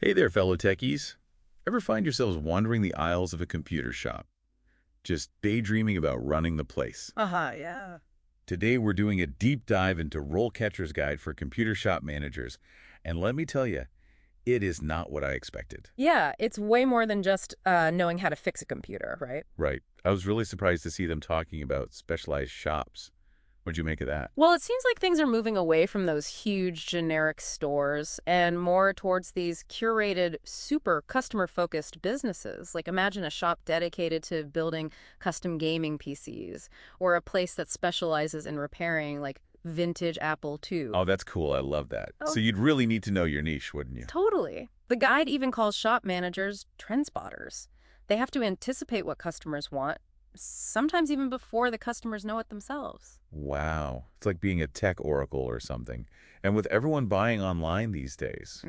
Hey there, fellow techies. Ever find yourselves wandering the aisles of a computer shop, just daydreaming about running the place? Yeah. Today, we're doing a deep dive into RoleCatcher's guide for computer shop managers, and let me tell you, it is not what I expected. Yeah, it's way more than just knowing how to fix a computer, right? Right. I was really surprised to see them talking about specialized shops. What'd you make of that? Well, it seems like things are moving away from those huge generic stores and more towards these curated, super customer-focused businesses. Like imagine a shop dedicated to building custom gaming PCs or a place that specializes in repairing like vintage Apple II. Oh, that's cool. I love that. Oh, So you'd really need to know your niche, wouldn't you? totally. The guide even calls shop managers trend spotters. They have to anticipate what customers want, sometimes even before the customers know it themselves. Wow. It's like being a tech oracle or something. And with everyone buying online these days,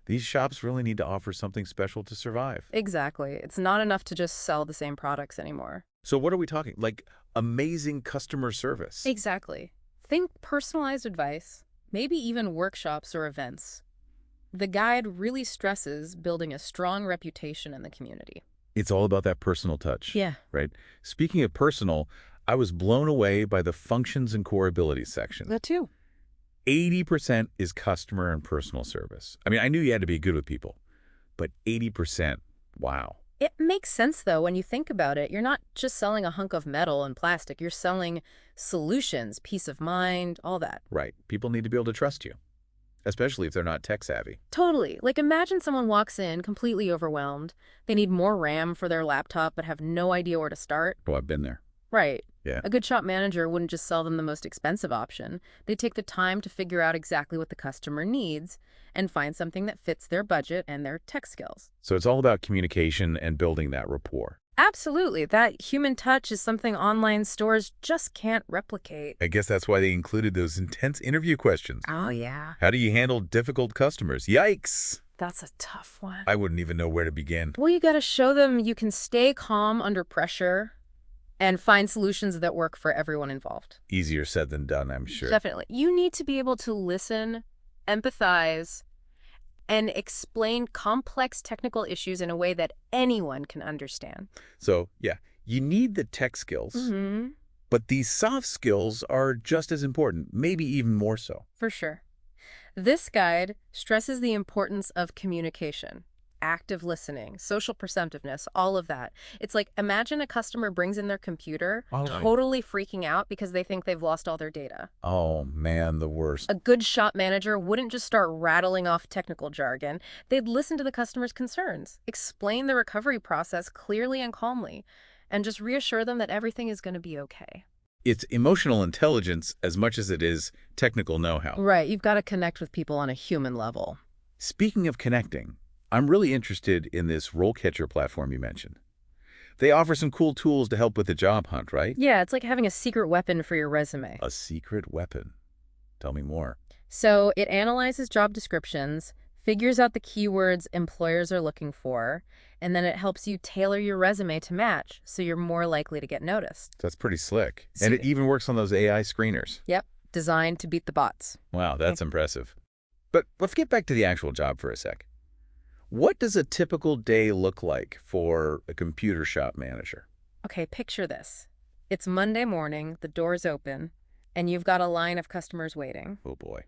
these shops really need to offer something special to survive. Exactly. It's not enough to just sell the same products anymore. So what are we talking? Like amazing customer service. Exactly. Think personalized advice, maybe even workshops or events. The guide really stresses building a strong reputation in the community. It's all about that personal touch, Yeah. right? Speaking of personal, I was blown away by the functions and core abilities section. That too. 80% is customer and personal service. I mean, I knew you had to be good with people, but 80%, wow. It makes sense, though, when you think about it. You're not just selling a hunk of metal and plastic. You're selling solutions, peace of mind, all that. Right. People need to be able to trust you, especially if they're not tech savvy. Totally. Like imagine someone walks in completely overwhelmed. They need more RAM for their laptop but have no idea where to start. Oh, I've been there. Right. Yeah. A good shop manager wouldn't just sell them the most expensive option. They'd take the time to figure out exactly what the customer needs and find something that fits their budget and their tech skills. So it's all about communication and building that rapport. Absolutely. That human touch is something online stores just can't replicate. I guess that's why they included those intense interview questions. Oh, yeah. How do you handle difficult customers? Yikes! That's a tough one. I wouldn't even know where to begin. Well, you got to show them you can stay calm under pressure and find solutions that work for everyone involved. Easier said than done, I'm sure. Definitely. You need to be able to listen, empathize, and explain complex technical issues in a way that anyone can understand. So, yeah, you need the tech skills, but these soft skills are just as important, maybe even more so. For sure. This guide stresses the importance of communication, active listening, social perceptiveness, all of that. It's like imagine a customer brings in their computer, All right. totally freaking out because they think they've lost all their data. Oh, man, the worst. A good shop manager wouldn't just start rattling off technical jargon. They'd listen to the customer's concerns, explain the recovery process clearly and calmly, and just reassure them that everything is going to be okay. It's emotional intelligence as much as it is technical know-how. Right, you've got to connect with people on a human level. Speaking of connecting, I'm really interested in this RoleCatcher platform you mentioned. They offer some cool tools to help with the job hunt, right? Yeah, it's like having a secret weapon for your resume. A secret weapon. Tell me more. So it analyzes job descriptions, figures out the keywords employers are looking for, and then it helps you tailor your resume to match so you're more likely to get noticed. That's pretty slick. And it even works on those AI screeners. Yep, designed to beat the bots. Wow, that's impressive. But let's get back to the actual job for a sec. What does a typical day look like for a computer shop manager? Okay, picture this. It's Monday morning, the door's open, and you've got a line of customers waiting. Oh boy.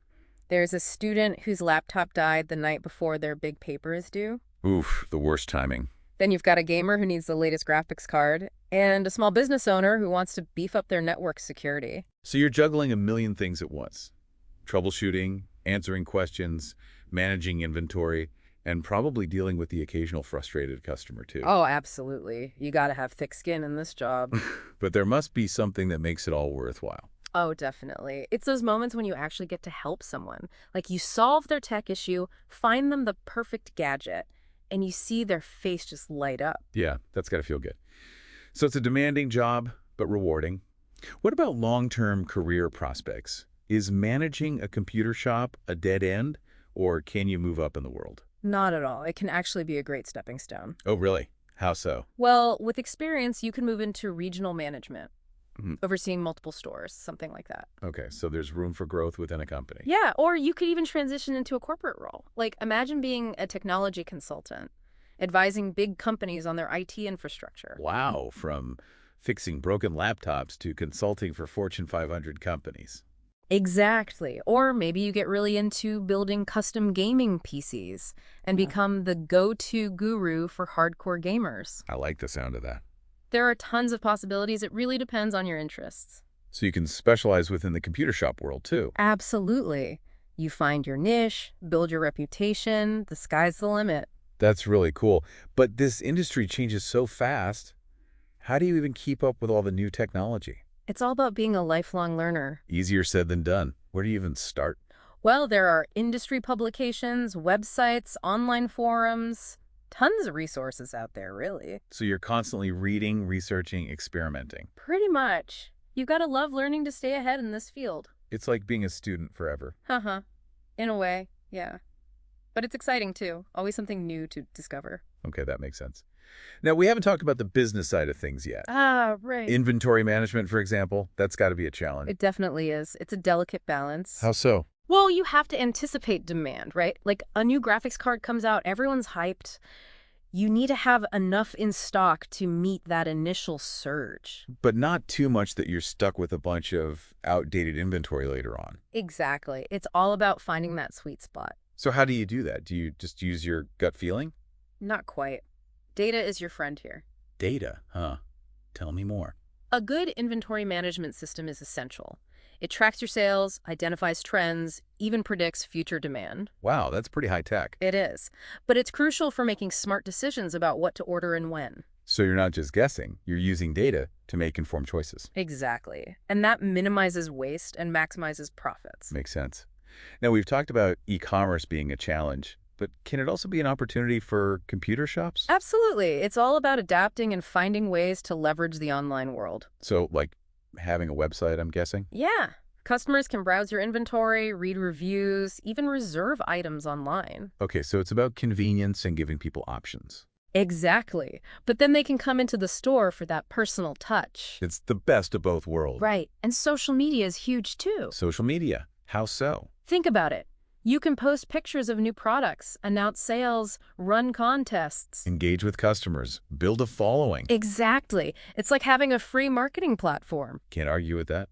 There's a student whose laptop died the night before their big paper is due. Oof, the worst timing. Then you've got a gamer who needs the latest graphics card, and a small business owner who wants to beef up their network security. So you're juggling a million things at once. Troubleshooting, answering questions, managing inventory, and probably dealing with the occasional frustrated customer too. Oh, absolutely. You got to have thick skin in this job. But there must be something that makes it all worthwhile. Oh, definitely. It's those moments when you actually get to help someone. Like you solve their tech issue, find them the perfect gadget, and you see their face just light up. Yeah, that's got to feel good. So it's a demanding job, but rewarding. What about long-term career prospects? Is managing a computer shop a dead end, or can you move up in the world? Not at all. It can actually be a great stepping stone. Oh, really? How so? Well, with experience, you can move into regional management, Mhm. overseeing multiple stores, something like that. Okay, so there's room for growth within a company. Yeah, or you could even transition into a corporate role. Like, imagine being a technology consultant, advising big companies on their IT infrastructure. Wow, from fixing broken laptops to consulting for Fortune 500 companies. Exactly. Or maybe you get really into building custom gaming PCs and become the go-to guru for hardcore gamers. I like the sound of that. There are tons of possibilities. It really depends on your interests. So you can specialize within the computer shop world too. Absolutely. You find your niche, build your reputation, the sky's the limit. That's really cool. But this industry changes so fast. How do you even keep up with all the new technology? It's all about being a lifelong learner. Easier said than done. Where do you even start? Well, there are industry publications, websites, online forums, tons of resources out there, really. So you're constantly reading, researching, experimenting. Pretty much. You gotta love learning to stay ahead in this field. It's like being a student forever. Haha. In a way, yeah. But it's exciting too. Always something new to discover. Okay, that makes sense. Now, we haven't talked about the business side of things yet. Ah, right. Inventory management, for example, that's got to be a challenge. It definitely is. It's a delicate balance. How so? Well, you have to anticipate demand, right? Like a new graphics card comes out, everyone's hyped. You need to have enough in stock to meet that initial surge. But not too much that you're stuck with a bunch of outdated inventory later on. Exactly. It's all about finding that sweet spot. So how do you do that? Do you just use your gut feeling? Not quite. Data is your friend here. Data, huh? Tell me more. A good inventory management system is essential. It tracks your sales, identifies trends, even predicts future demand. Wow, that's pretty high tech. It is. But it's crucial for making smart decisions about what to order and when. So you're not just guessing, you're using data to make informed choices. Exactly. And that minimizes waste and maximizes profits. Makes sense. Now, we've talked about e-commerce being a challenge, but can it also be an opportunity for computer shops? Absolutely. It's all about adapting and finding ways to leverage the online world. So, like having a website, I'm guessing? Yeah. Customers can browse your inventory, read reviews, even reserve items online. Okay, so it's about convenience and giving people options. Exactly. But then they can come into the store for that personal touch. It's the best of both worlds. Right. And social media is huge too. Social media, how so? Think about it. You can post pictures of new products, announce sales, run contests. Engage with customers, build a following. Exactly. It's like having a free marketing platform. Can't argue with that.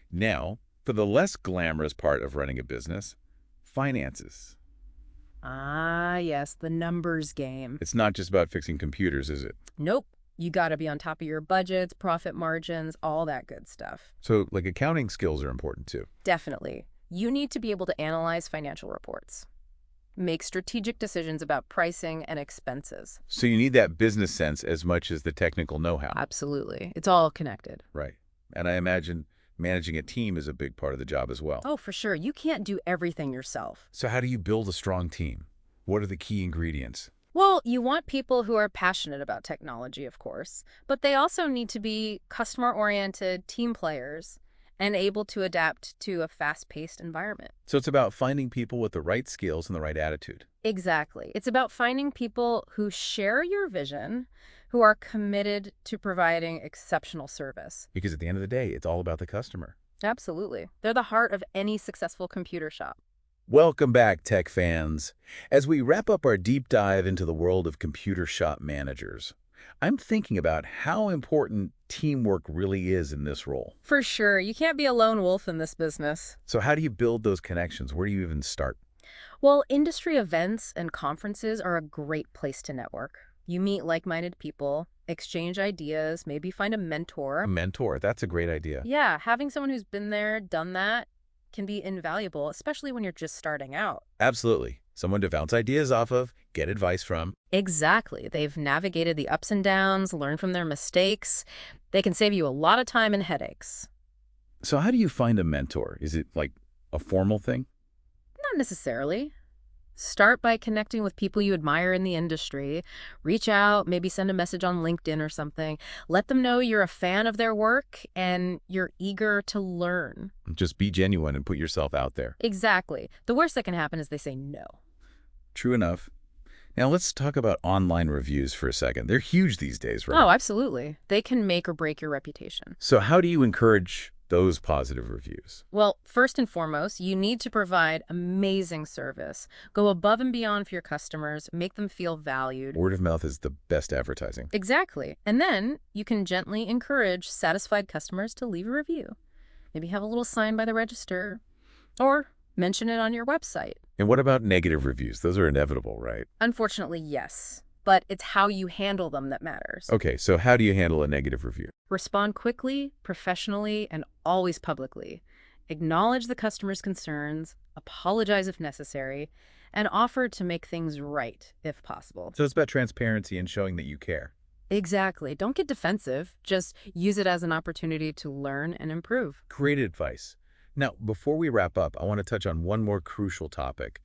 Now, for the less glamorous part of running a business, finances. Ah, yes, the numbers game. It's not just about fixing computers, is it? Nope. You gotta be on top of your budgets, profit margins, all that good stuff. So, like, accounting skills are important too. Definitely. You need to be able to analyze financial reports, make strategic decisions about pricing and expenses. So you need that business sense as much as the technical know-how. Absolutely. It's all connected. Right. And I imagine managing a team is a big part of the job as well. Oh, for sure. You can't do everything yourself. So how do you build a strong team? What are the key ingredients? Well, you want people who are passionate about technology, of course, but they also need to be customer-oriented team players and able to adapt to a fast-paced environment. So it's about finding people with the right skills and the right attitude. Exactly. It's about finding people who share your vision, who are committed to providing exceptional service. Because at the end of the day, it's all about the customer. Absolutely. They're the heart of any successful computer shop. Welcome back, tech fans. As we wrap up our deep dive into the world of computer shop managers, I'm thinking about how important teamwork really is in this role. For sure. You can't be a lone wolf in this business. So how do you build those connections? Where do you even start? Well, industry events and conferences are a great place to network. You meet like-minded people, exchange ideas, maybe find a mentor. A mentor, that's a great idea. Yeah, having someone who's been there, done that, can be invaluable, especially when you're just starting out. Absolutely. Someone to bounce ideas off of, get advice from. Exactly. They've navigated the ups and downs, learned from their mistakes. They can save you a lot of time and headaches. So how do you find a mentor? Is it like a formal thing? Not necessarily. Start by connecting with people you admire in the industry. Reach out, maybe send a message on LinkedIn or something. Let them know you're a fan of their work and you're eager to learn. Just be genuine and put yourself out there. Exactly. The worst that can happen is they say no. True enough. Now let's talk about online reviews for a second. They're huge these days, right? Oh, absolutely. They can make or break your reputation. So how do you encourage those positive reviews? Well, first and foremost, you need to provide amazing service. Go above and beyond for your customers, make them feel valued. Word of mouth is the best advertising. Exactly. And then you can gently encourage satisfied customers to leave a review. Maybe have a little sign by the register or mention it on your website. And what about negative reviews? Those are inevitable, right? Unfortunately, yes. But it's how you handle them that matters. Okay, so how do you handle a negative review? Respond quickly, professionally, and always publicly. Acknowledge the customer's concerns, apologize if necessary, and offer to make things right if possible. So it's about transparency and showing that you care. Exactly. Don't get defensive. Just use it as an opportunity to learn and improve. Great advice. Now, before we wrap up, I want to touch on one more crucial topic: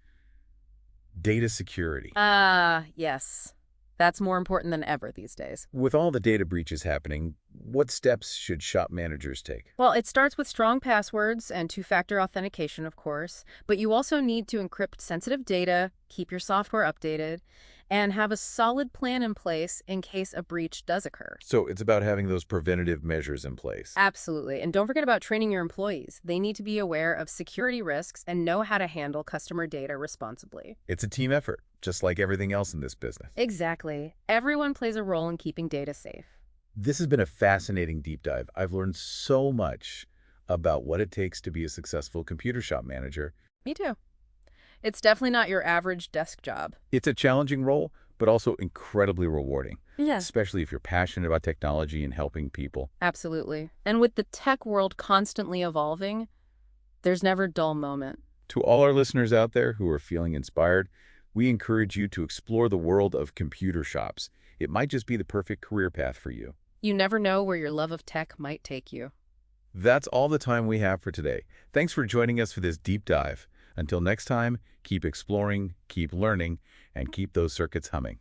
data security. Yes. That's more important than ever these days. With all the data breaches happening, what steps should shop managers take? Well, it starts with strong passwords and two-factor authentication, of course, but you also need to encrypt sensitive data, keep your software updated, and have a solid plan in place in case a breach does occur. So it's about having those preventative measures in place. Absolutely. And don't forget about training your employees. They need to be aware of security risks and know how to handle customer data responsibly. It's a team effort, just like everything else in this business. Exactly. Everyone plays a role in keeping data safe. This has been a fascinating deep dive. I've learned so much about what it takes to be a successful computer shop manager. Me too. It's definitely not your average desk job. It's a challenging role, but also incredibly rewarding, Yeah. especially if you're passionate about technology and helping people. Absolutely. And with the tech world constantly evolving, there's never a dull moment. To all our listeners out there who are feeling inspired, we encourage you to explore the world of computer shops. It might just be the perfect career path for you. You never know where your love of tech might take you. That's all the time we have for today. Thanks for joining us for this deep dive. Until next time, keep exploring, keep learning, and keep those circuits humming.